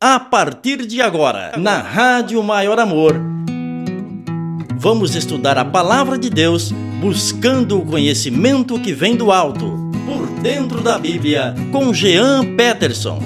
A partir de agora, na Rádio Maior Amor, vamos estudar a Palavra de Deus, buscando o conhecimento que vem do alto, por dentro da Bíblia, com Jean Peterson.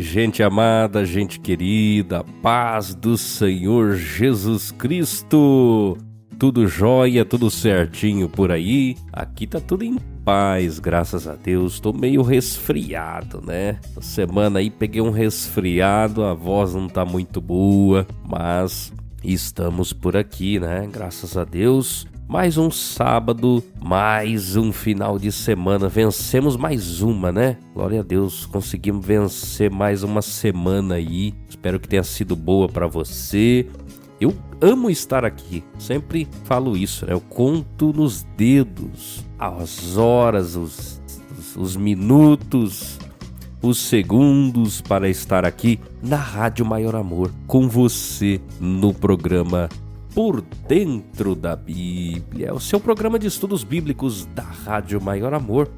Gente amada, gente querida, paz do Senhor Jesus Cristo. Tudo jóia, tudo certinho por aí? Aqui tá tudo em paz, graças a Deus. Tô meio resfriado, né? Essa semana aí peguei um resfriado, a voz não tá muito boa, mas estamos por aqui, né? Graças a Deus. Mais um sábado, mais um final de semana, vencemos mais uma, né? Glória a Deus, conseguimos vencer mais uma semana aí, espero que tenha sido boa pra você. Eu amo estar aqui, sempre falo isso, né? Eu conto nos dedos as horas, os minutos, os segundos para estar aqui na Rádio Maior Amor, com você no programa Por Dentro da Bíblia, é o seu programa de estudos bíblicos da Rádio Maior Amor.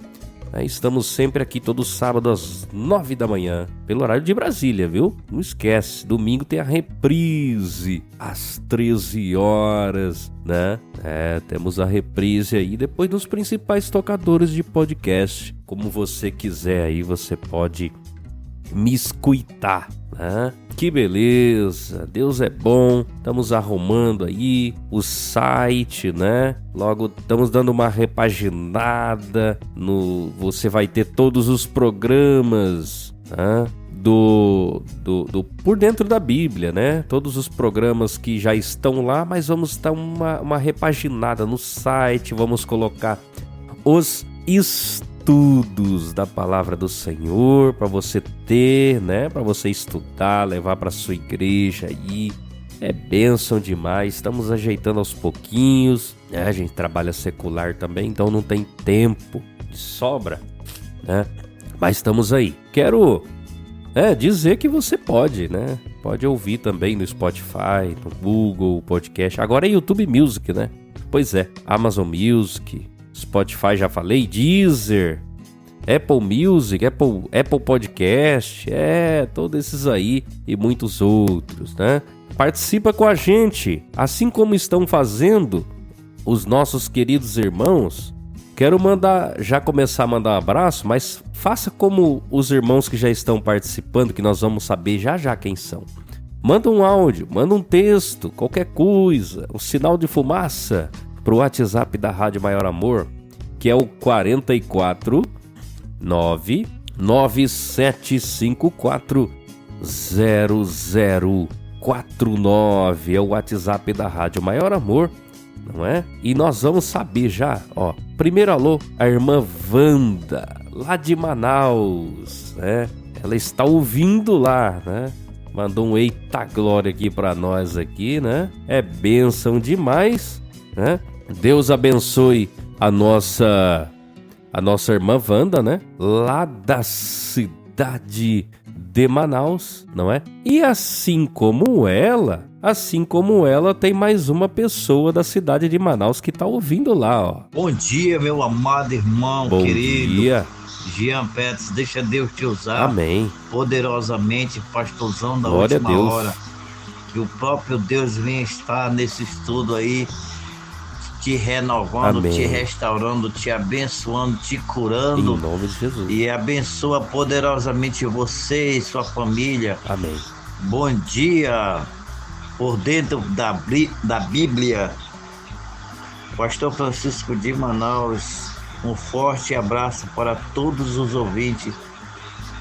Estamos sempre aqui todo sábado às 9 da manhã, pelo horário de Brasília, viu? Não esquece, domingo tem a reprise às 13 horas, né? Temos a reprise aí, depois nos principais tocadores de podcast. Como você quiser aí, você pode me escutar, né? Que beleza, Deus é bom, estamos arrumando aí o site, né? Logo estamos dando uma repaginada, você vai ter todos os programas, né? do Por Dentro da Bíblia, né? Todos os programas que já estão lá, mas vamos dar uma repaginada no site, vamos colocar os estudos da Palavra do Senhor para você ter, né? Para você estudar, levar para sua igreja aí. É bênção demais. Estamos ajeitando aos pouquinhos, né? A gente trabalha secular também, então não tem tempo de sobra, né? Mas estamos aí. Quero dizer que você pode, né? Pode ouvir também no Spotify, no Google Podcast. Agora é YouTube Music, né? Pois é, Amazon Music, Spotify já falei, Deezer, Apple Music, Apple Podcast, todos esses aí e muitos outros, né? Participa com a gente, assim como estão fazendo os nossos queridos irmãos. Quero já começar a mandar um abraço, mas faça como os irmãos que já estão participando, que nós vamos saber já quem são. Manda um áudio, manda um texto, qualquer coisa, um sinal de fumaça pro WhatsApp da Rádio Maior Amor, que é o 44 99754 0049. É o WhatsApp da Rádio Maior Amor, não é? E nós vamos saber já, ó. Primeiro alô, a irmã Wanda, lá de Manaus, né? Ela está ouvindo lá, né? Mandou um eita glória aqui pra nós aqui, né? É bênção demais, né? Deus abençoe a nossa irmã Wanda, né? Lá da cidade de Manaus, não é? E assim como ela, tem mais uma pessoa da cidade de Manaus que tá ouvindo lá, ó. Bom dia, meu amado irmão, bom querido. Dia. Jean Peterson, deixa Deus te usar. Amém. Poderosamente, pastorzão da Glória última a Deus. hora. Que o próprio Deus venha estar nesse estudo aí, te renovando, Amém. te restaurando, te abençoando, te curando. Em nome de Jesus. E abençoa poderosamente você e sua família. Amém. Bom dia, por dentro da Bíblia. Pastor Francisco de Manaus, um forte abraço para todos os ouvintes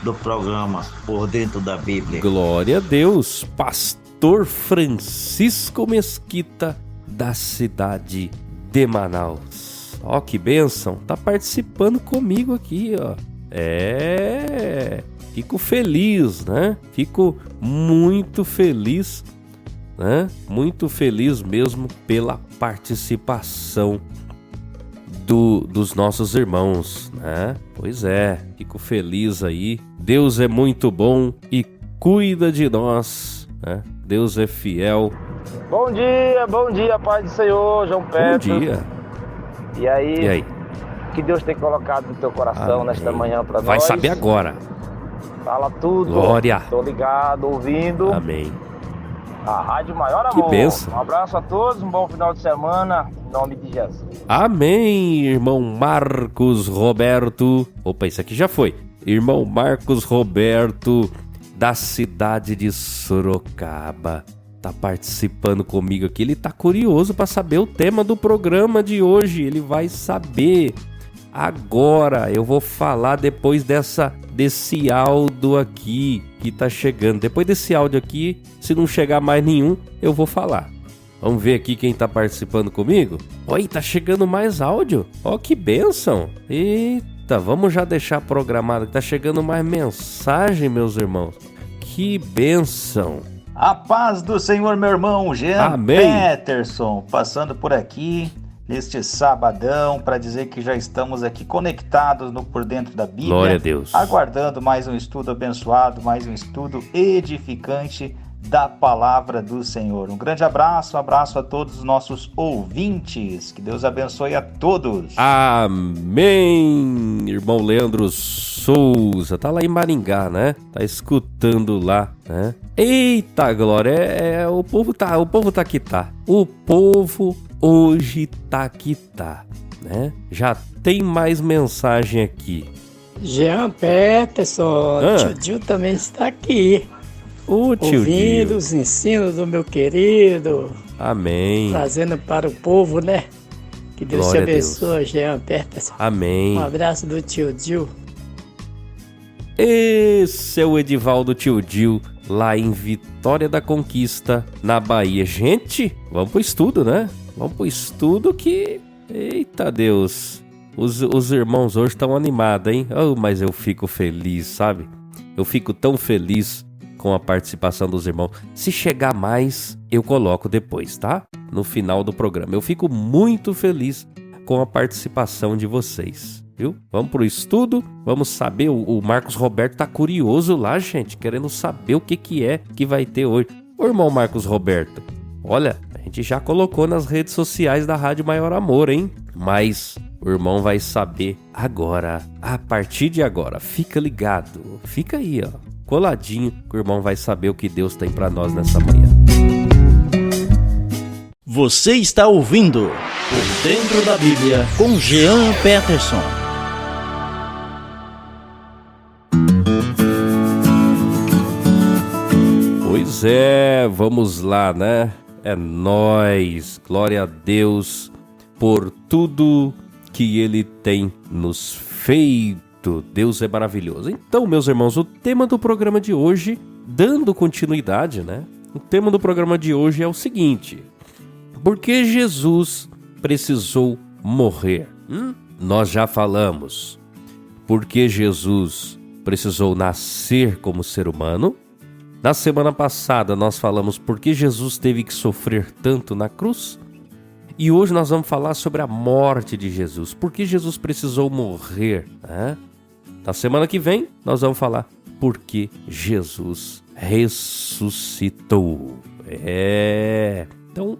do programa Por Dentro da Bíblia. Glória a Deus, Pastor Francisco Mesquita, da cidade de Manaus. Ó, que bênção, tá participando comigo aqui, ó. Fico feliz, né? Fico muito feliz, né? Muito feliz mesmo pela participação dos nossos irmãos, né? Pois é, fico feliz aí. Deus é muito bom e cuida de nós, né? Deus é fiel Bom dia, Pai do Senhor, João Pedro. Bom dia. E aí? E aí? Que Deus tem colocado no teu coração nesta manhã para nós. Vai saber agora. Fala tudo. Glória. Tô ligado, ouvindo. Amém. A Rádio Maior Amor. Que bênção. Um abraço a todos, um bom final de semana, em nome de Jesus. Amém, irmão Marcos Roberto. Opa, isso aqui já foi. Irmão Marcos Roberto, da cidade de Sorocaba. Tá participando comigo aqui. Ele tá curioso para saber o tema do programa de hoje. Ele vai saber agora. Eu vou falar depois desse áudio aqui que tá chegando. Depois desse áudio aqui, se não chegar mais nenhum, eu vou falar. Vamos ver aqui quem tá participando comigo. Oi, tá chegando mais áudio. Ó, que bênção. Eita, vamos já deixar programado. Tá chegando mais mensagem, meus irmãos. Que bênção. A paz do Senhor, meu irmão Jean Amém. Peterson, passando por aqui neste sabadão para dizer que já estamos aqui conectados no Por Dentro da Bíblia. Glória a Deus. Aguardando mais um estudo abençoado, mais um estudo edificante da Palavra do Senhor. Um grande abraço, a todos os nossos ouvintes. Que Deus abençoe a todos. Amém, irmão Leandro Souza, tá lá em Maringá, né? Tá escutando lá, né? Eita, glória, o povo tá que tá. O povo hoje tá que tá, né? Já tem mais mensagem aqui. Jean Peterson, tio Gil também está aqui. O tio ouvindo Gil. os ensinos do meu querido. Amém. Trazendo para o povo, né? Que Deus Glória te abençoe, Jean Peterson. Amém. Um abraço do tio Gil. Esse é o Edivaldo Tio Gil, lá em Vitória da Conquista, na Bahia. Gente, vamos pro estudo, né? Vamos pro estudo que... Eita Deus! Os irmãos hoje estão animados, hein? Oh, mas eu fico feliz, sabe? Eu fico tão feliz com a participação dos irmãos. Se chegar mais, eu coloco depois, tá? No final do programa. Eu fico muito feliz com a participação de vocês, viu? Vamos pro estudo, vamos saber. O Marcos Roberto tá curioso lá, gente, querendo saber o que é que vai ter hoje. Ô, irmão Marcos Roberto, olha, a gente já colocou nas redes sociais da Rádio Maior Amor, hein? Mas o irmão vai saber agora, a partir de agora. Fica ligado, fica aí, ó, coladinho, que o irmão vai saber o que Deus tem pra nós nessa manhã. Você está ouvindo Por Dentro da Bíblia com Jean Peterson. Pois é, vamos lá, né? É nóis, glória a Deus por tudo que Ele tem nos feito. Deus é maravilhoso. Então, meus irmãos, o tema do programa de hoje, dando continuidade, né? O tema do programa de hoje é o seguinte: por que Jesus precisou morrer? Nós já falamos. Por que Jesus precisou nascer como ser humano? Na semana passada nós falamos por que Jesus teve que sofrer tanto na cruz. E hoje nós vamos falar sobre a morte de Jesus. Por que Jesus precisou morrer? Na semana que vem nós vamos falar por que Jesus ressuscitou. Então,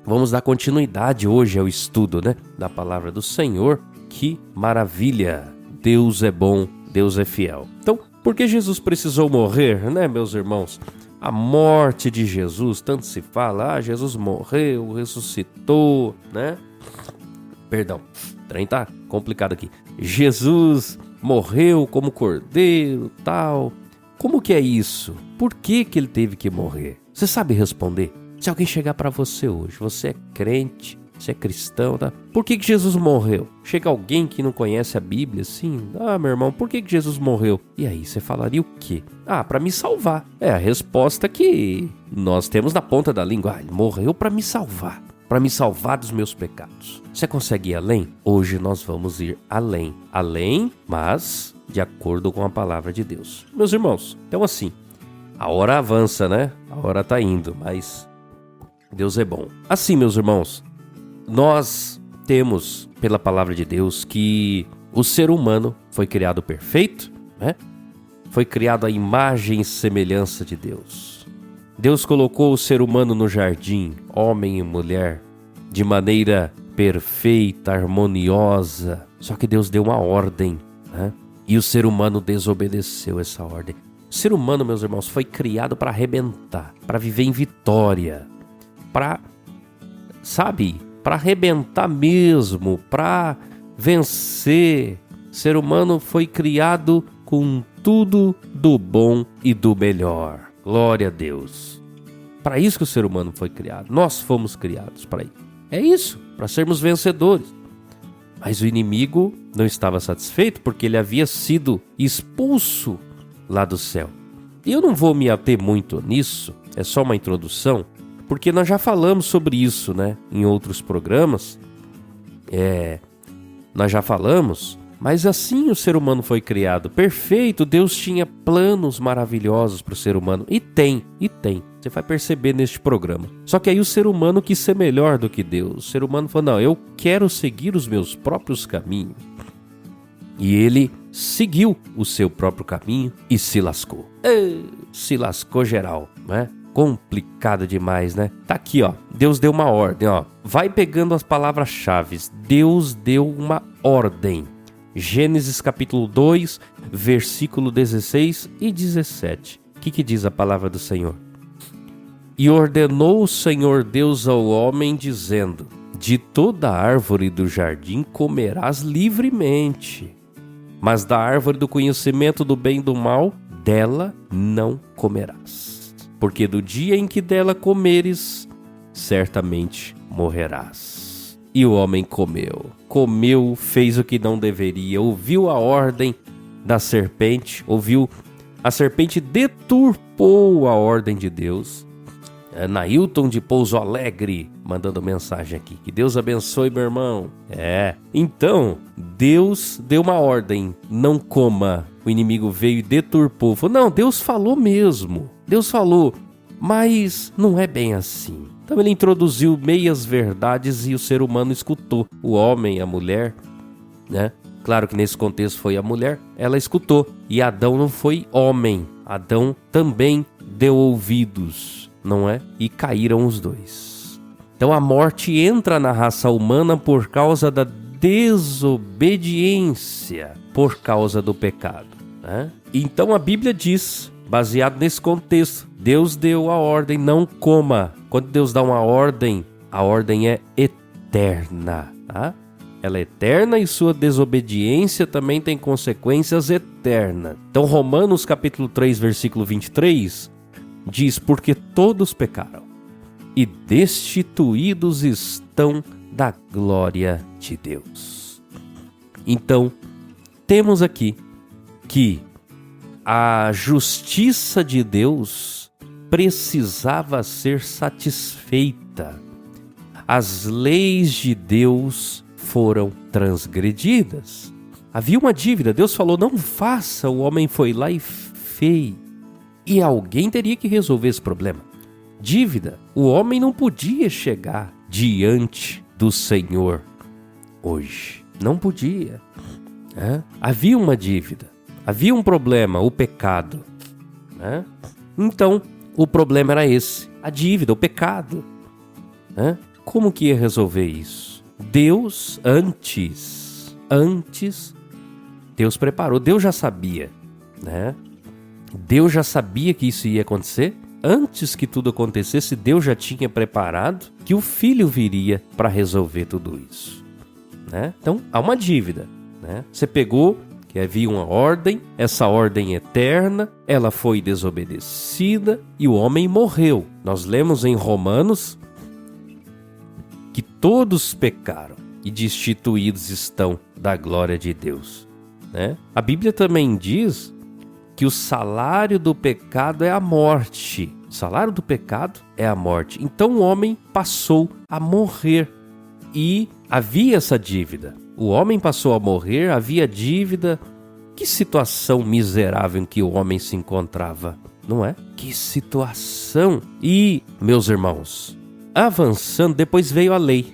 vamos dar continuidade hoje ao estudo, né, da palavra do Senhor. Que maravilha! Deus é bom, Deus é fiel. Então, por que Jesus precisou morrer, né, meus irmãos? A morte de Jesus, tanto se fala, Jesus morreu, ressuscitou, né? Perdão, o trem tá complicado aqui. Jesus morreu como cordeiro, tal. Como que é isso? Por que ele teve que morrer? Você sabe responder? Se alguém chegar pra você hoje, você é crente, você é cristão, tá? Por que Jesus morreu? Chega alguém que não conhece a Bíblia assim, meu irmão, por que Jesus morreu? E aí, você falaria o quê? Pra me salvar. É a resposta que nós temos na ponta da língua. Ele morreu pra me salvar dos meus pecados. Você consegue ir além? Hoje nós vamos ir além. Além, mas de acordo com a palavra de Deus. Meus irmãos, então assim, a hora avança, né? A hora tá indo, mas Deus é bom. Assim, meus irmãos, nós temos pela palavra de Deus que o ser humano foi criado perfeito, né? Foi criado à imagem e semelhança de Deus. Deus colocou o ser humano no jardim, homem e mulher, de maneira perfeita, harmoniosa. Só que Deus deu uma ordem, né? E o ser humano desobedeceu essa ordem. O ser humano, meus irmãos, foi criado para arrebentar, para viver em vitória, para arrebentar mesmo, para vencer. O ser humano foi criado com tudo do bom e do melhor. Glória a Deus. Para isso que o ser humano foi criado. Nós fomos criados para isso. É isso, para sermos vencedores. Mas o inimigo não estava satisfeito porque ele havia sido expulso lá do céu. E eu não vou me ater muito nisso, é só uma introdução, porque nós já falamos sobre isso, né, em outros programas. Nós já falamos, mas assim o ser humano foi criado perfeito. Deus tinha planos maravilhosos para o ser humano. E tem. Você vai perceber neste programa. Só que aí o ser humano quis ser melhor do que Deus. O ser humano falou, não, eu quero seguir os meus próprios caminhos. E ele seguiu o seu próprio caminho e se lascou. Se lascou geral, né? Complicado demais, né? Tá aqui, ó. Deus deu uma ordem, ó. Vai pegando as palavras-chave. Deus deu uma ordem. Gênesis capítulo 2, versículo 16 e 17. O que diz a palavra do Senhor? E ordenou o Senhor Deus ao homem, dizendo: de toda árvore do jardim comerás livremente, mas da árvore do conhecimento do bem e do mal, dela não comerás. Porque do dia em que dela comeres, certamente morrerás. E o homem comeu, fez o que não deveria, ouviu a ordem da serpente, a serpente deturpou a ordem de Deus. Nailton de Pouso Alegre mandando mensagem aqui. Que Deus abençoe, meu irmão. Então, Deus deu uma ordem: não coma. O inimigo veio e deturpou. Falou, não, Deus falou mesmo. Deus falou, mas não é bem assim. Então ele introduziu meias verdades e o ser humano escutou. O homem, a mulher, né? Claro que nesse contexto foi a mulher, ela escutou. E Adão não foi homem. Adão também deu ouvidos, não é? E caíram os dois. Então a morte entra na raça humana por causa da desobediência, por causa do pecado, né? Então a Bíblia diz, baseado nesse contexto, Deus deu a ordem, não coma. Quando Deus dá uma ordem, a ordem é eterna, tá? Ela é eterna e sua desobediência também tem consequências eternas. Então Romanos capítulo 3, versículo 23, diz, porque todos pecaram e destituídos estão da glória de Deus. Então, temos aqui que a justiça de Deus precisava ser satisfeita. As leis de Deus foram transgredidas. Havia uma dívida, Deus falou, não faça, o homem foi lá e fez. E alguém teria que resolver esse problema. Dívida. O homem não podia chegar diante do Senhor hoje. Não podia. Havia uma dívida. Havia um problema, o pecado. Então, o problema era esse. A dívida, o pecado. Como que ia resolver isso? Deus, antes, Deus preparou. Deus já sabia, né? Deus já sabia que isso ia acontecer. Antes que tudo acontecesse, Deus já tinha preparado que o Filho viria para resolver tudo isso, né? Então, há uma dívida, né? Você pegou que havia uma ordem, essa ordem eterna, ela foi desobedecida e o homem morreu. Nós lemos em Romanos que todos pecaram e destituídos estão da glória de Deus, né? A Bíblia também diz que o salário do pecado é a morte. O salário do pecado é a morte. Então o homem passou a morrer e havia essa dívida. O homem passou a morrer, havia dívida. Que situação miserável em que o homem se encontrava, não é? Que situação! E, meus irmãos, avançando, depois veio a lei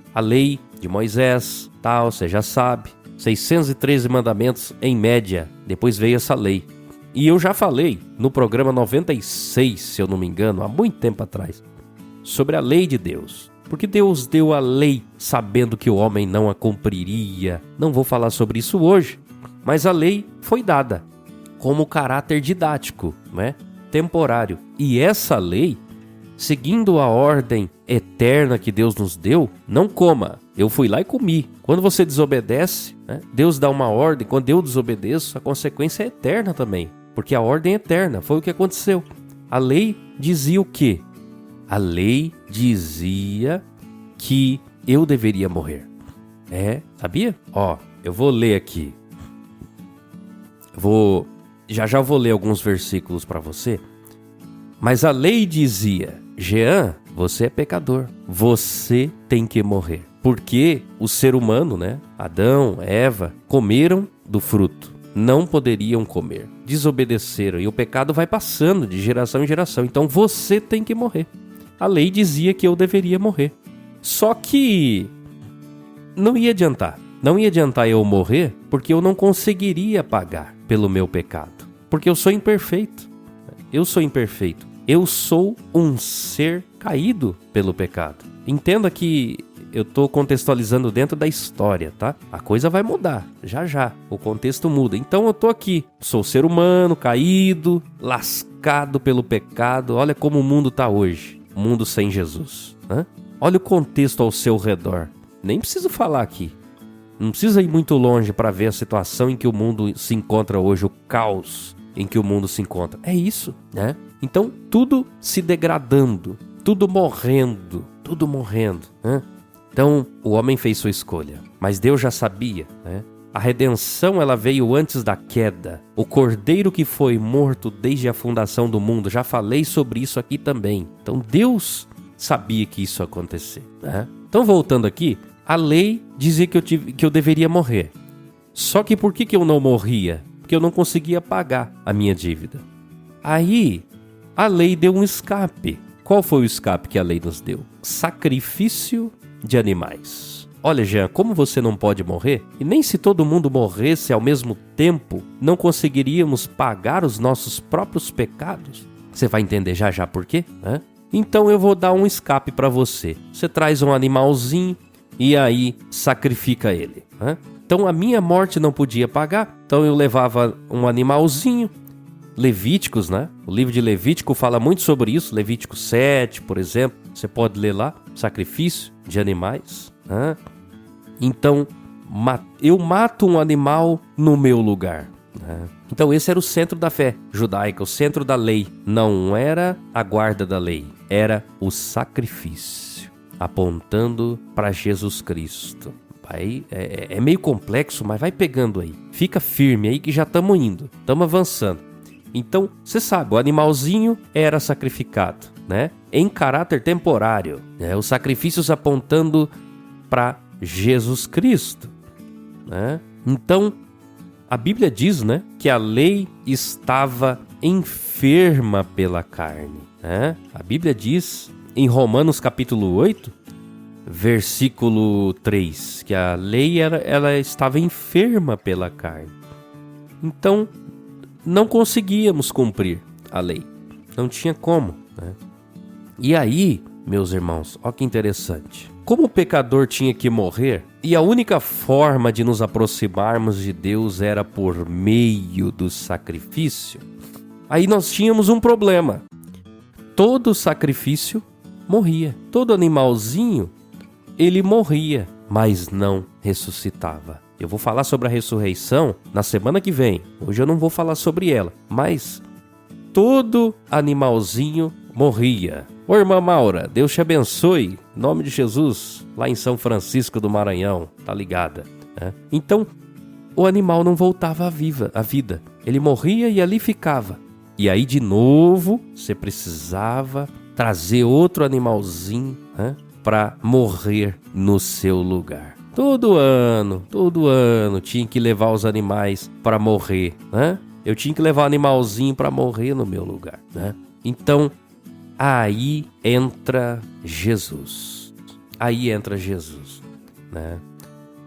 de Moisés, tal, você já sabe, 613 mandamentos em média, depois veio essa lei. E eu já falei no programa 96, se eu não me engano, há muito tempo atrás, sobre a lei de Deus. Porque Deus deu a lei sabendo que o homem não a cumpriria. Não vou falar sobre isso hoje, mas a lei foi dada como caráter didático, né? Temporário. E essa lei, seguindo a ordem eterna que Deus nos deu, não coma. Eu fui lá e comi. Quando você desobedece, né, Deus dá uma ordem. Quando eu desobedeço, a consequência é eterna também. Porque a ordem é eterna. Foi o que aconteceu. A lei dizia o quê? A lei dizia que eu deveria morrer. Sabia? Eu vou ler aqui. Já vou ler alguns versículos para você. Mas a lei dizia: Jean, você é pecador. Você tem que morrer. Porque o ser humano, né? Adão, Eva, comeram do fruto. Não poderiam comer. Desobedeceram. E o pecado vai passando de geração em geração. Então você tem que morrer. A lei dizia que eu deveria morrer. Só que não ia adiantar. Não ia adiantar eu morrer, porque eu não conseguiria pagar pelo meu pecado. Porque eu sou imperfeito. Eu sou imperfeito. Eu sou um ser caído pelo pecado. Entenda que eu estou contextualizando dentro da história, tá? A coisa vai mudar, já. O contexto muda. Então eu estou aqui. Sou ser humano, caído, lascado pelo pecado. Olha como o mundo está hoje. Mundo sem Jesus. Olha o contexto ao seu redor. Nem preciso falar aqui. Não precisa ir muito longe para ver a situação em que o mundo se encontra hoje, o caos em que o mundo se encontra. É isso, né? Então, tudo se degradando, tudo morrendo. Né? Então, o homem fez sua escolha, mas Deus já sabia, né? A redenção, ela veio antes da queda. O cordeiro que foi morto desde a fundação do mundo. Já falei sobre isso aqui também. Então, Deus sabia que isso ia acontecer, né? Então, voltando aqui, a lei dizia que eu deveria morrer. Só que por que eu não morria? Porque eu não conseguia pagar a minha dívida. Aí, a lei deu um escape. Qual foi o escape que a lei nos deu? Sacrifício de animais. Olha, Jean, como você não pode morrer? E nem se todo mundo morresse ao mesmo tempo, não conseguiríamos pagar os nossos próprios pecados? Você vai entender já por quê? Então eu vou dar um escape para você. Você traz um animalzinho e aí sacrifica ele. Então a minha morte não podia pagar, então eu levava um animalzinho. Levíticos, né? O livro de Levítico fala muito sobre isso. Levítico 7, por exemplo. Você pode ler lá. Sacrifício de animais. Então, eu mato um animal no meu lugar. Então esse era o centro da fé judaica, o centro da lei. Não era a guarda da lei, era o sacrifício, apontando para Jesus Cristo. É meio complexo, mas vai pegando aí. Fica firme aí que já estamos indo, estamos avançando. Então, você sabe, o animalzinho era sacrificado, né? Em caráter temporário, né? Os sacrifícios apontando para Jesus Cristo, né? Então, a Bíblia diz, né, que a lei estava enferma pela carne, né? A Bíblia diz em Romanos capítulo 8, versículo 3, que a lei ela estava enferma pela carne. Então, não conseguíamos cumprir a lei. Não tinha como, né? E aí, meus irmãos, olha que interessante. Como o pecador tinha que morrer, e a única forma de nos aproximarmos de Deus era por meio do sacrifício, aí nós tínhamos um problema. Todo sacrifício morria. Todo animalzinho, ele morria, mas não ressuscitava. Eu vou falar sobre a ressurreição na semana que vem. Hoje eu não vou falar sobre ela. Mas todo animalzinho morria. Ô irmã Maura, Deus te abençoe. Em nome de Jesus, lá em São Francisco do Maranhão. Tá ligada? Então, o animal não voltava à vida. Ele morria e ali ficava. E aí, de novo, você precisava trazer outro animalzinho para morrer no seu lugar. Todo ano tinha que levar os animais para morrer, né? Eu tinha que levar o animalzinho para morrer no meu lugar, né? Então, aí entra Jesus. Né?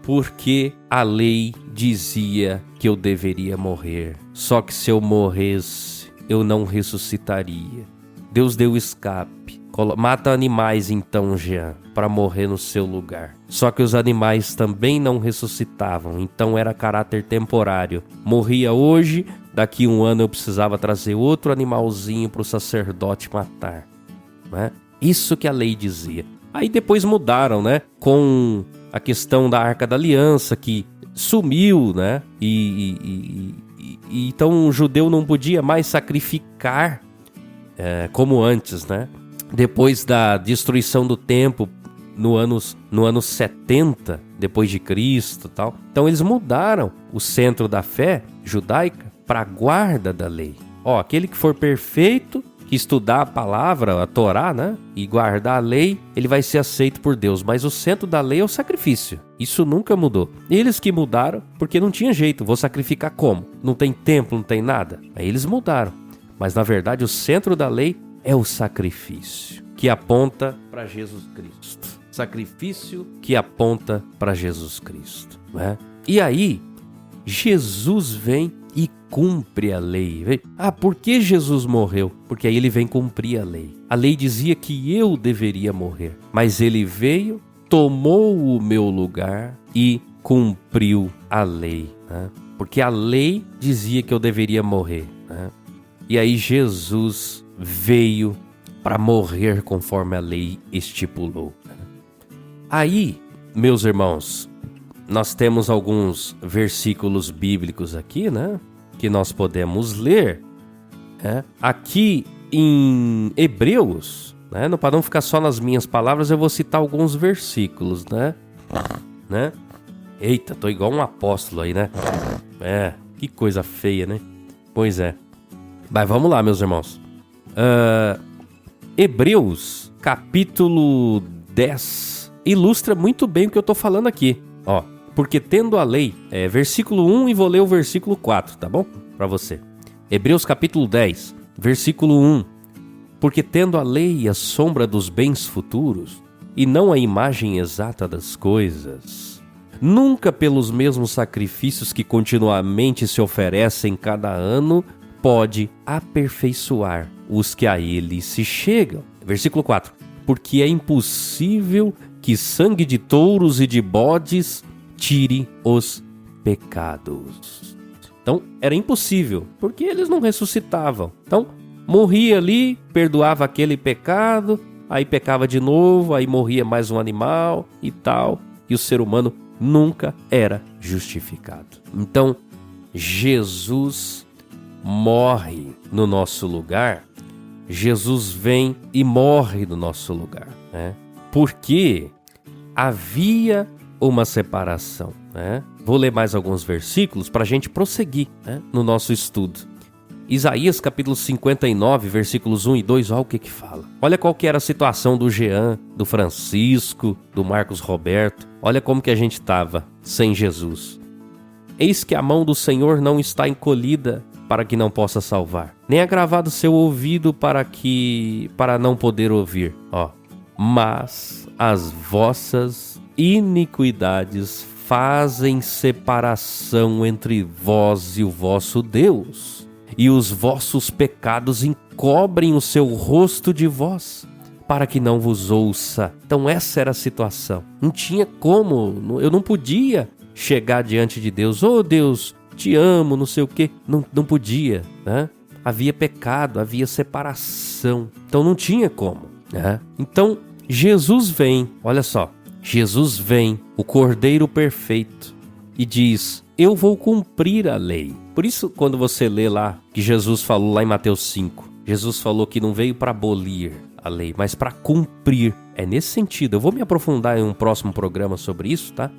Porque a lei dizia que eu deveria morrer. Só que se eu morresse, eu não ressuscitaria. Deus deu escape. Mata animais então, Jean, para morrer no seu lugar. Só que os animais também não ressuscitavam, então era caráter temporário. Morria hoje, daqui 1 ano eu precisava trazer outro animalzinho para o sacerdote matar. Né? Isso que a lei dizia. Aí depois mudaram, né? Com a questão da Arca da Aliança, que sumiu, né? Então o judeu não podia mais sacrificar como antes, né? Depois da destruição do templo no ano 70 depois de Cristo, tal. Então eles mudaram o centro da fé judaica para a guarda da lei. Aquele que for perfeito, que estudar a palavra, a Torá, né, e guardar a lei, ele vai ser aceito por Deus. Mas o centro da lei é o sacrifício. Isso nunca mudou. Eles que mudaram, porque não tinha jeito. Vou sacrificar como? Não tem templo, não tem nada. Aí eles mudaram. Mas na verdade o centro da lei é o sacrifício, que aponta para Jesus Cristo. Sacrifício que aponta para Jesus Cristo, né? E aí, Jesus vem e cumpre a lei. Por que Jesus morreu? Porque aí ele vem cumprir a lei. A lei dizia que eu deveria morrer, mas ele veio, tomou o meu lugar e cumpriu a lei, né? Porque a lei dizia que eu deveria morrer, né? E aí Jesus veio para morrer conforme a lei estipulou. Aí, meus irmãos, nós temos alguns versículos bíblicos aqui, né? Que nós podemos ler. Aqui em Hebreus, né? Para não ficar só nas minhas palavras, eu vou citar alguns versículos, né? Eita, tô igual um apóstolo aí, né? Que coisa feia, né? Pois é. Mas vamos lá, meus irmãos. Hebreus, capítulo 10, ilustra muito bem o que eu tô falando aqui. Porque tendo a lei, versículo 1 e vou ler o versículo 4, tá bom? Pra você. Hebreus, capítulo 10, versículo 1. Porque tendo a lei a sombra dos bens futuros, e não a imagem exata das coisas, nunca pelos mesmos sacrifícios que continuamente se oferecem cada ano, pode aperfeiçoar os que a ele se chegam. Versículo 4. Porque é impossível que sangue de touros e de bodes tire os pecados. Então, era impossível, porque eles não ressuscitavam. Então, morria ali, perdoava aquele pecado, aí pecava de novo, aí morria mais um animal e tal, e o ser humano nunca era justificado. Então, Jesus morre no nosso lugar, Jesus vem e morre no nosso lugar, né? Porque havia uma separação, né? Vou ler mais alguns versículos para a gente prosseguir, né, no nosso estudo. Isaías capítulo 59, versículos 1 e 2, olha o que fala. Olha qual que era a situação do Jean, do Francisco, do Marcos Roberto. Olha como que a gente estava sem Jesus. Eis que a mão do Senhor não está encolhida para que não possa salvar, nem agravado seu ouvido para não poder ouvir. Mas as vossas iniquidades fazem separação entre vós e o vosso Deus, e os vossos pecados encobrem o seu rosto de vós, para que não vos ouça. Então essa era a situação. Não tinha como, eu não podia chegar diante de Deus, Deus, te amo, não sei o quê. Não podia, né? Havia pecado, havia separação, então não tinha como, né? Então Jesus vem, olha só, Jesus vem, o Cordeiro perfeito, e diz, eu vou cumprir a lei. Por isso, quando você lê lá, que Jesus falou lá em Mateus 5, Jesus falou que não veio para abolir a lei, mas para cumprir. É nesse sentido, eu vou me aprofundar em um próximo programa sobre isso, tá?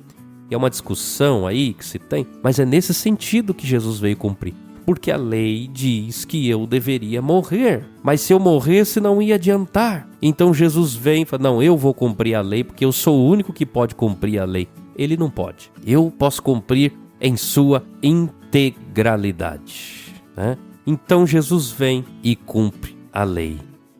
E é uma discussão aí que se tem, mas é nesse sentido que Jesus veio cumprir. Porque a lei diz que eu deveria morrer, mas se eu morresse não ia adiantar. Então Jesus vem e fala, não, eu vou cumprir a lei porque eu sou o único que pode cumprir a lei. Ele não pode. Eu posso cumprir em sua integralidade, né? Então Jesus vem e cumpre a lei,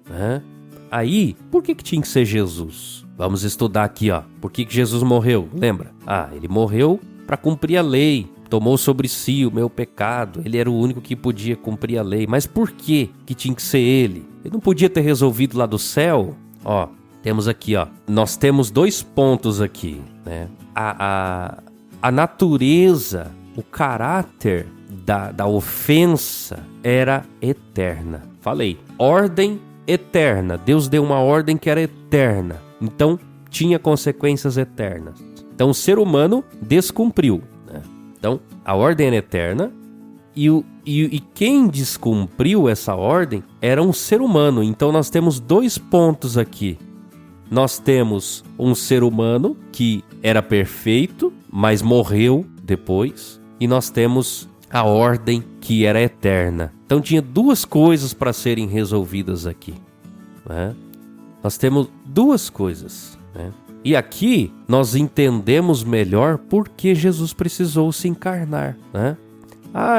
né? Aí, por que tinha que ser Jesus? Vamos estudar aqui, ó. Por que Jesus morreu? Lembra? Ele morreu para cumprir a lei. Tomou sobre si o meu pecado. Ele era o único que podia cumprir a lei. Mas por que tinha que ser ele? Ele não podia ter resolvido lá do céu? Ó, temos aqui, ó. Nós temos 2 pontos aqui, né? A natureza, o caráter da ofensa era eterna. Falei, ordem eterna. Deus deu uma ordem que era eterna. Então, tinha consequências eternas. Então, o ser humano descumpriu. Então, a ordem era eterna e quem descumpriu essa ordem era um ser humano. Então, nós temos 2 pontos aqui. Nós temos um ser humano que era perfeito, mas morreu depois. E nós temos a ordem que era eterna. Então, tinha 2 coisas para serem resolvidas aqui, né? Nós temos 2 coisas, né? E aqui nós entendemos melhor por que Jesus precisou se encarnar, né?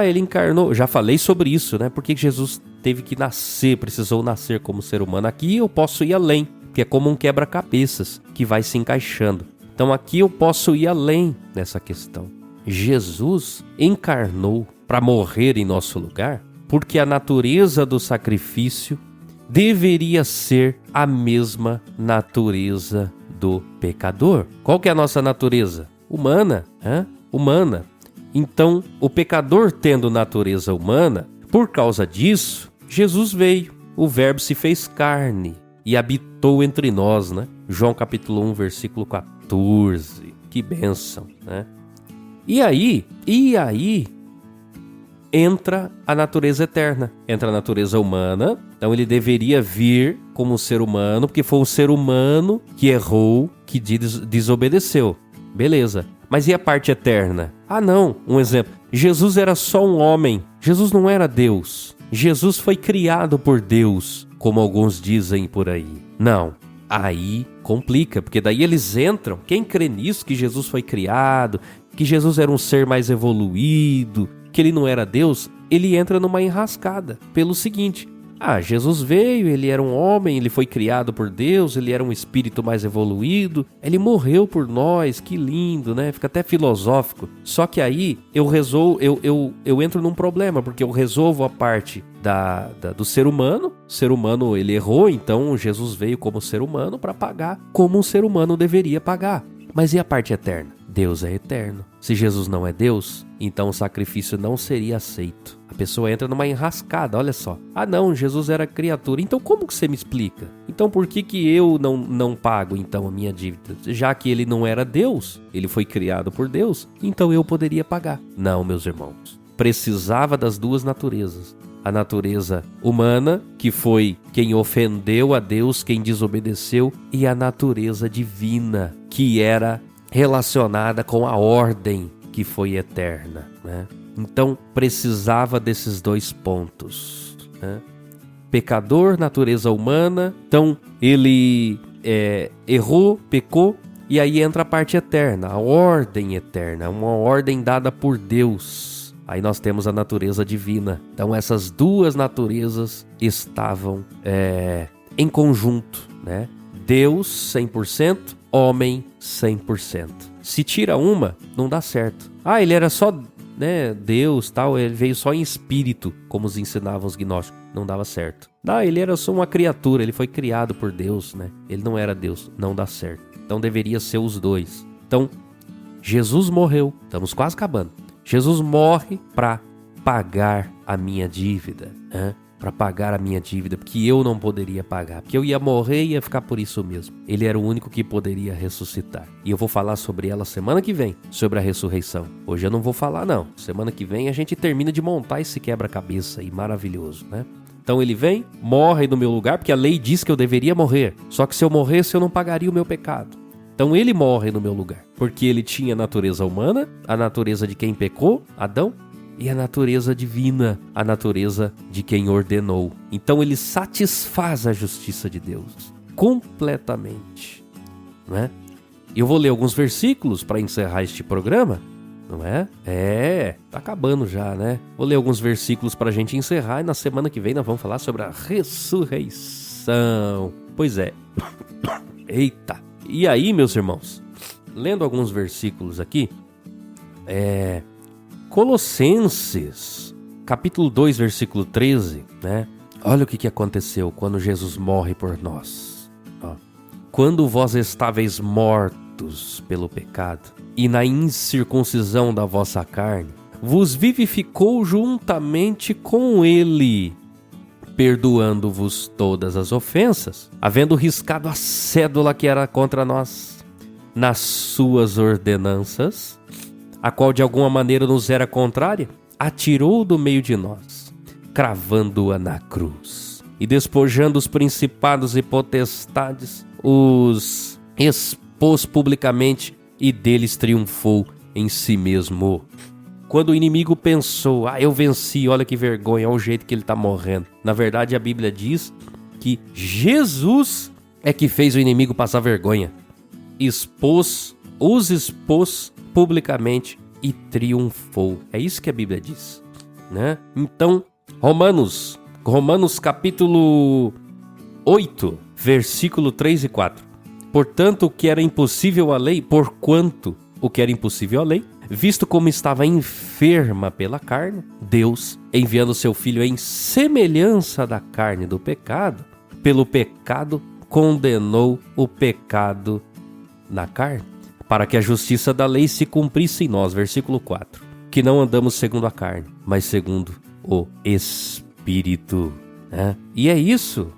Ele encarnou. Já falei sobre isso, né? Por que Jesus teve que nascer, precisou nascer como ser humano. Aqui eu posso ir além, que é como um quebra-cabeças que vai se encaixando. Então aqui eu posso ir além nessa questão. Jesus encarnou para morrer em nosso lugar, porque a natureza do sacrifício deveria ser a mesma natureza do pecador. Qual que é a nossa natureza? Humana, humana. Então, o pecador tendo natureza humana, por causa disso, Jesus veio. O Verbo se fez carne e habitou entre nós, né? João capítulo 1, versículo 14. Que bênção, né? E aí entra a natureza eterna, entra a natureza humana. Então ele deveria vir como um ser humano, porque foi um ser humano que errou, que desobedeceu. Beleza. Mas e a parte eterna? Não, um exemplo. Jesus era só um homem. Jesus não era Deus. Jesus foi criado por Deus, como alguns dizem por aí. Não. Aí complica, porque daí eles entram. Quem crê nisso, que Jesus foi criado, que Jesus era um ser mais evoluído, que ele não era Deus, ele entra numa enrascada. Pelo seguinte, Jesus veio, ele era um homem, ele foi criado por Deus, ele era um espírito mais evoluído, ele morreu por nós, que lindo, né? Fica até filosófico. Só que aí eu entro num problema, porque eu resolvo a parte do ser humano. O ser humano, ele errou, então Jesus veio como ser humano para pagar como um ser humano deveria pagar. Mas e a parte eterna? Deus é eterno. Se Jesus não é Deus, então o sacrifício não seria aceito. A pessoa entra numa enrascada, olha só. Não, Jesus era criatura. Então como que você me explica? Então por que eu não pago então a minha dívida? Já que ele não era Deus, ele foi criado por Deus, então eu poderia pagar. Não, meus irmãos. Precisava das 2 naturezas. A natureza humana, que foi quem ofendeu a Deus, quem desobedeceu, e a natureza divina, que era relacionada com a ordem que foi eterna, né? Então precisava desses 2 pontos, né? Pecador, natureza humana. Então ele errou, pecou, e aí entra a parte eterna, a ordem eterna, uma ordem dada por Deus. Aí nós temos a natureza divina. Então essas 2 naturezas estavam em conjunto, né? Deus 100%, homem 100%. Se tira uma, não dá certo. Ele era só, né, Deus, tal, ele veio só em espírito, como os ensinavam os gnósticos. Não dava certo. Ele era só uma criatura, ele foi criado por Deus, né? Ele não era Deus, não dá certo. Então deveria ser os 2. Então, Jesus morreu, estamos quase acabando. Jesus morre para pagar a minha dívida, né? Para pagar a minha dívida, porque eu não poderia pagar, porque eu ia morrer e ia ficar por isso mesmo. Ele era o único que poderia ressuscitar. E eu vou falar sobre ela semana que vem, sobre a ressurreição. Hoje eu não vou falar não. Semana que vem a gente termina de montar esse quebra-cabeça aí maravilhoso, né? Então ele vem, morre no meu lugar, porque a lei diz que eu deveria morrer. Só que se eu morresse eu não pagaria o meu pecado. Então ele morre no meu lugar, porque ele tinha a natureza humana, a natureza de quem pecou, Adão, e a natureza divina, a natureza de quem ordenou. Então ele satisfaz a justiça de Deus completamente, não é? Eu vou ler alguns versículos para encerrar este programa, não é? Tá acabando já, né? Vou ler alguns versículos para a gente encerrar e na semana que vem nós vamos falar sobre a ressurreição. Pois é. Eita! E aí, meus irmãos, lendo alguns versículos aqui, Colossenses, capítulo 2, versículo 13, né? Olha o que aconteceu quando Jesus morre por nós. Ó. Quando vós estáveis mortos pelo pecado, e na incircuncisão da vossa carne, vos vivificou juntamente com ele, perdoando-vos todas as ofensas, havendo riscado a cédula que era contra nós, nas suas ordenanças, a qual de alguma maneira nos era contrária, atirou do meio de nós, cravando-a na cruz, e despojando os principados e potestades, os expôs publicamente, e deles triunfou em si mesmo. Quando o inimigo pensou, eu venci, olha que vergonha, olha o jeito que ele está morrendo. Na verdade, a Bíblia diz que Jesus é que fez o inimigo passar vergonha. Os expôs publicamente e triunfou. É isso que a Bíblia diz, né? Então, Romanos capítulo 8, versículo 3 e 4. Portanto, o que era impossível à lei, porquanto o que era impossível à lei, visto como estava enferma pela carne, Deus, enviando seu Filho em semelhança da carne do pecado, pelo pecado condenou o pecado na carne, para que a justiça da lei se cumprisse em nós. Versículo 4. Que não andamos segundo a carne, mas segundo o Espírito. Né? E é isto,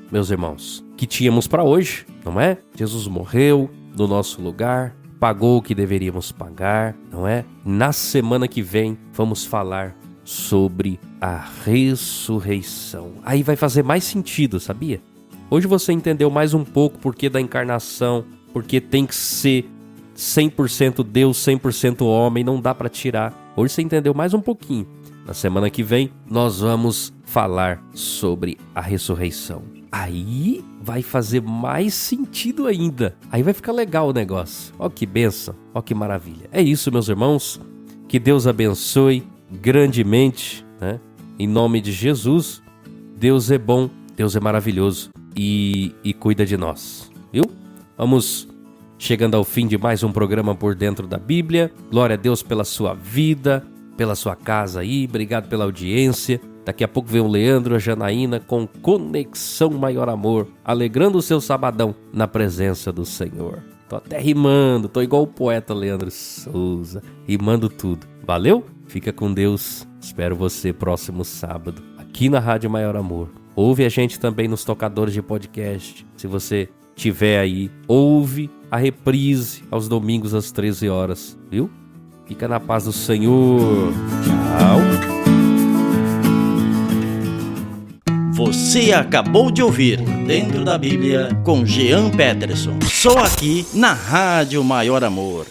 meus irmãos, que tínhamos para hoje, não é? Jesus morreu no nosso lugar, pagou o que deveríamos pagar, não é? Na semana que vem vamos falar sobre a ressurreição. Aí vai fazer mais sentido, sabia? Hoje você entendeu mais um pouco porquê da encarnação, porque tem que ser 100% Deus, 100% homem, não dá para tirar. Hoje você entendeu mais um pouquinho. Na semana que vem nós vamos falar sobre a ressurreição. Aí vai fazer mais sentido ainda. Aí vai ficar legal o negócio. Ó que bênção, ó que maravilha. É isso, meus irmãos. Que Deus abençoe grandemente, né? Em nome de Jesus. Deus é bom, Deus é maravilhoso e cuida de nós, viu? Vamos chegando ao fim de mais um programa Por Dentro da Bíblia. Glória a Deus pela sua vida, pela sua casa aí. Obrigado pela audiência. Daqui a pouco vem o Leandro e a Janaína com Conexão Maior Amor, alegrando o seu sabadão na presença do Senhor. Tô até rimando, tô igual o poeta Leandro Souza, rimando tudo. Valeu? Fica com Deus. Espero você próximo sábado, aqui na Rádio Maior Amor. Ouve a gente também nos tocadores de podcast. Se você tiver aí, ouve a reprise aos domingos às 13 horas, viu? Fica na paz do Senhor. Tchau. Você acabou de ouvir Dentro da Bíblia com Jean Peterson. Só aqui na Rádio Maior Amor.